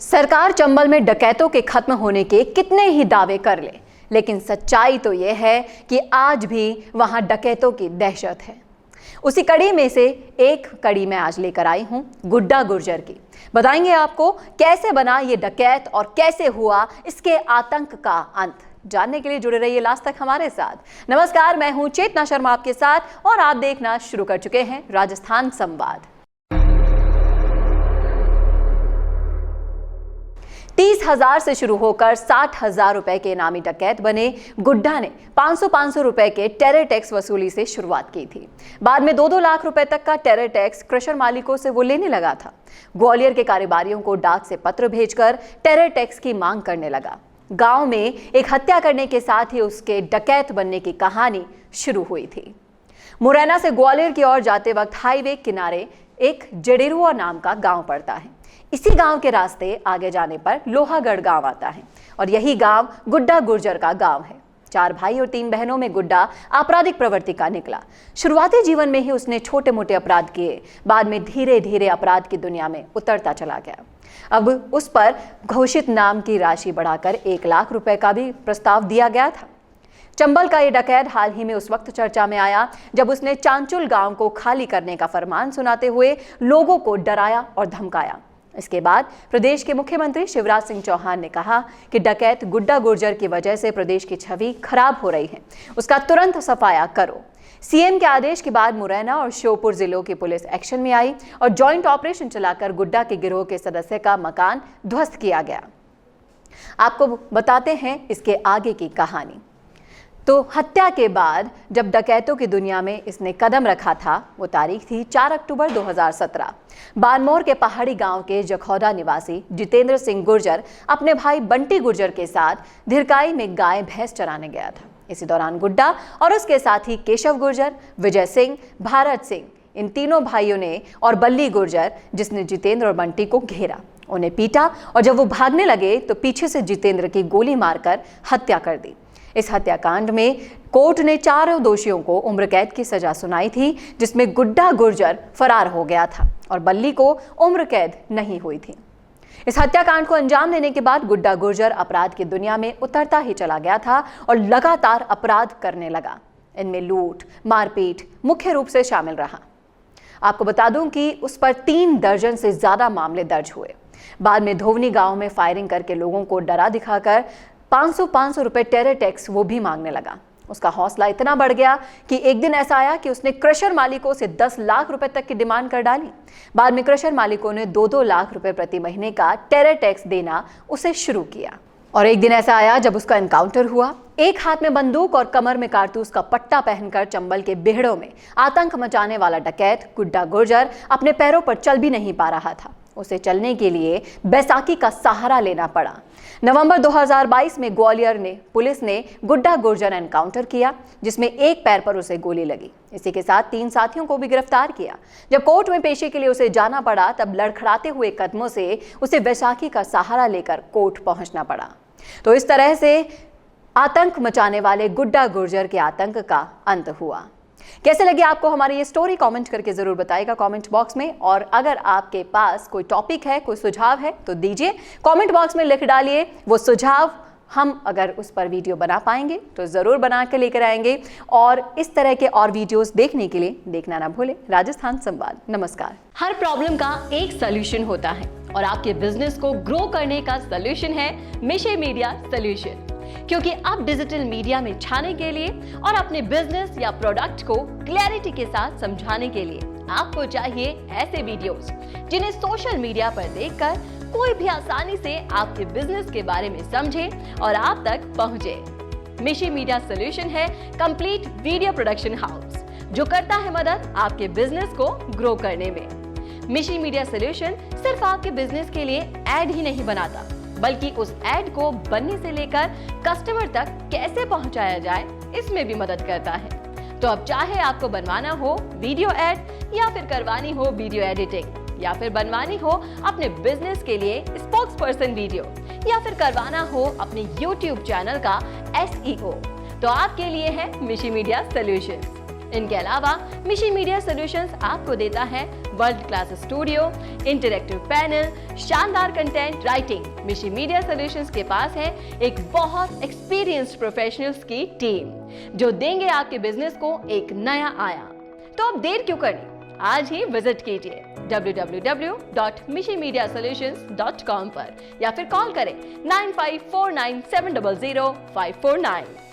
सरकार चंबल में डकैतों के खत्म होने के कितने ही दावे कर ले, लेकिन सच्चाई तो यह है कि आज भी वहां डकैतों की दहशत है। उसी कड़ी में से एक कड़ी मैं आज लेकर आई हूं गुड्डा गुर्जर की। बताएंगे आपको कैसे बना ये डकैत और कैसे हुआ इसके आतंक का अंत। जानने के लिए जुड़े रहिए लास्ट तक हमारे साथ। नमस्कार, मैं हूं चेतना शर्मा आपके साथ और आप देखना शुरू कर चुके हैं राजस्थान संवाद। 30,000 से शुरू होकर 60,000 रुपए के इनामी डकैत बने गुड्डा ने 500 रुपए के टेरर टैक्स वसूली से शुरुआत की थी। बाद में 2-2 लाख रुपए तक का टेरर टैक्स क्रशर मालिकों से वो लेने लगा था। ग्वालियर के कारोबारियों को डाक से पत्र भेजकर टेरर टैक्स की मांग करने लगा। गांव में एक हत्या करने के साथ ही उसके डकैत बनने की कहानी शुरू हुई थी। मुरैना से ग्वालियर की ओर जाते वक्त हाईवे किनारे एक जडेरुआ नाम का गांव पड़ता है। इसी गांव के रास्ते आगे जाने पर लोहागढ़ गांव आता है और यही गांव गुड्डा गुर्जर का गांव है। 4 भाई और 3 बहनों में गुड्डा आपराधिक प्रवृत्ति का निकला। शुरुआती जीवन में ही उसने छोटे मोटे अपराध किए, बाद में धीरे धीरे अपराध की दुनिया में उतरता चला गया। अब उस पर घोषित नाम की राशि बढ़ाकर 1 लाख रुपए का भी प्रस्ताव दिया गया था। चंबल का ये डकैत हाल ही में उस वक्त चर्चा में आया जब उसने चांचुल गांव को खाली करने का फरमान सुनाते हुए लोगों को डराया और धमकाया। इसके बाद प्रदेश के मुख्यमंत्री शिवराज सिंह चौहान ने कहा कि डकैत गुड्डा गुर्जर की वजह से प्रदेश की छवि खराब हो रही है, उसका तुरंत सफाया करो। सीएम के आदेश के बाद मुरैना और श्योपुर जिलों की पुलिस एक्शन में आई और जॉइंट ऑपरेशन चलाकर गुड्डा के गिरोह के सदस्य का मकान ध्वस्त किया गया। आपको बताते हैं इसके आगे की कहानी। तो हत्या के बाद जब डकैतों की दुनिया में इसने कदम रखा था, वो तारीख थी 4 अक्टूबर 2017। बानमोर के पहाड़ी गांव के जखौदा निवासी जितेंद्र सिंह गुर्जर अपने भाई बंटी गुर्जर के साथ धिरकाई में गाय भैंस चराने गया था। इसी दौरान गुड्डा और उसके साथी केशव गुर्जर, विजय सिंह, भारत सिंह, इन तीनों भाइयों ने और बल्ली गुर्जर, जिसने जितेंद्र और बंटी को घेरा, उन्हें पीटा और जब वो भागने लगे तो पीछे से जितेंद्र की गोली मारकर हत्या कर दी। इस हत्याकांड में कोर्ट ने 4 दोषियों को उम्र कैद की सजा सुनाई थी, जिसमें गुड्डा गुर्जर फरार हो गया था और बल्ली को उम्र कैद नहीं हुई थी। इस हत्याकांड को अंजाम देने के बाद गुड्डा गुर्जर अपराध की दुनिया में उतरता ही चला गया था और लगातार अपराध करने लगा। इनमें लूट, मारपीट मुख्य रूप से शामिल रहा। आपको बता दूं कि उस पर 3 दर्जन से ज्यादा मामले दर्ज हुए। बाद में धोवनी गांव में फायरिंग करके लोगों को डरा दिखाकर 500 रुपए टेरर टैक्स वो भी मांगने लगा। उसका हौसला इतना बढ़ गया कि एक दिन ऐसा आया कि उसने क्रशर मालिकों से 10 लाख रुपए तक की डिमांड कर डाली। बाद में क्रशर मालिकों ने 2-2 लाख रुपए प्रति महीने का टेरर टैक्स देना उसे शुरू किया। और एक दिन ऐसा आया जब उसका एनकाउंटर हुआ। एक हाथ में बंदूक और कमर में कारतूस का पट्टा पहनकर चंबल के बेहड़ों में आतंक मचाने वाला डकैत गुड्डा गुर्जर अपने पैरों पर चल भी नहीं पा रहा था। उसे चलने के लिए बैसाखी का सहारा लेना पड़ा। नवंबर 2022 में ग्वालियर पुलिस ने गुड्डा गुर्जर एनकाउंटर किया, जिसमें एक पैर पर उसे गोली लगी। इसी के साथ 3 साथियों को भी गिरफ्तार किया। जब कोर्ट में पेशी के लिए उसे जाना पड़ा तब लड़खड़ाते हुए कदमों से उसे बैसाखी का सहारा लेकर कोर्ट पहुंचना पड़ा। तो इस तरह से आतंक मचाने वाले गुड्डा गुर्जर के आतंक का अंत हुआ। कैसे लगी आपको हमारी ये स्टोरी, कमेंट करके जरूर बताइएगा कमेंट बॉक्स में। और अगर आपके पास कोई टॉपिक है, कोई सुझाव है तो दीजिए, कमेंट बॉक्स में लिख डालिए वो सुझाव। हम अगर उस पर वीडियो बना पाएंगे तो जरूर बना के लेकर आएंगे। और इस तरह के और वीडियोस देखने के लिए देखना ना भूलें राजस्थान संवाद। नमस्कार। हर प्रॉब्लम का एक सोल्यूशन होता है और आपके बिजनेस को ग्रो करने का सोल्यूशन है मिशे मीडिया सोल्यूशन। क्योंकि अब डिजिटल मीडिया में छाने के लिए और अपने बिजनेस या प्रोडक्ट को क्लैरिटी के साथ समझाने के लिए आपको चाहिए ऐसे वीडियोस जिन्हें सोशल मीडिया पर देखकर कोई भी आसानी से आपके बिजनेस के बारे में समझे और आप तक पहुंचे। मिशे मीडिया सोल्यूशन है कंप्लीट वीडियो प्रोडक्शन हाउस जो करता है मदद आपके बिजनेस को ग्रो करने में। मिशे मीडिया सोल्यूशन सिर्फ आपके बिजनेस के लिए एड ही नहीं बनाता, बल्कि उस एड को बनने से लेकर कस्टमर तक कैसे पहुंचाया जाए इसमें भी मदद करता है। तो अब चाहे आपको बनवाना हो वीडियो एड या फिर करवानी हो वीडियो एडिटिंग या फिर बनवानी हो अपने बिजनेस के लिए स्पोक्स पर्सन वीडियो या फिर करवाना हो अपने YouTube चैनल का SEO, तो आपके लिए है मिशे मीडिया सोल्यूशंस। इनके अलावा मिशे मीडिया सोल्यूशंस आपको देता है world class studio, interactive panel, शानदार कंटेंट राइटिंग। मिशी मीडिया सॉल्यूशंस के पास है एक बहुत एक्सपीरियंस्ड प्रोफेशनल्स की टीम जो देंगे आपके बिजनेस को एक नया आयाम। तो अब देर क्यों करनी, आज ही विजिट कीजिए www.mishimediasolutions.com पर या फिर कॉल करें 9549700549।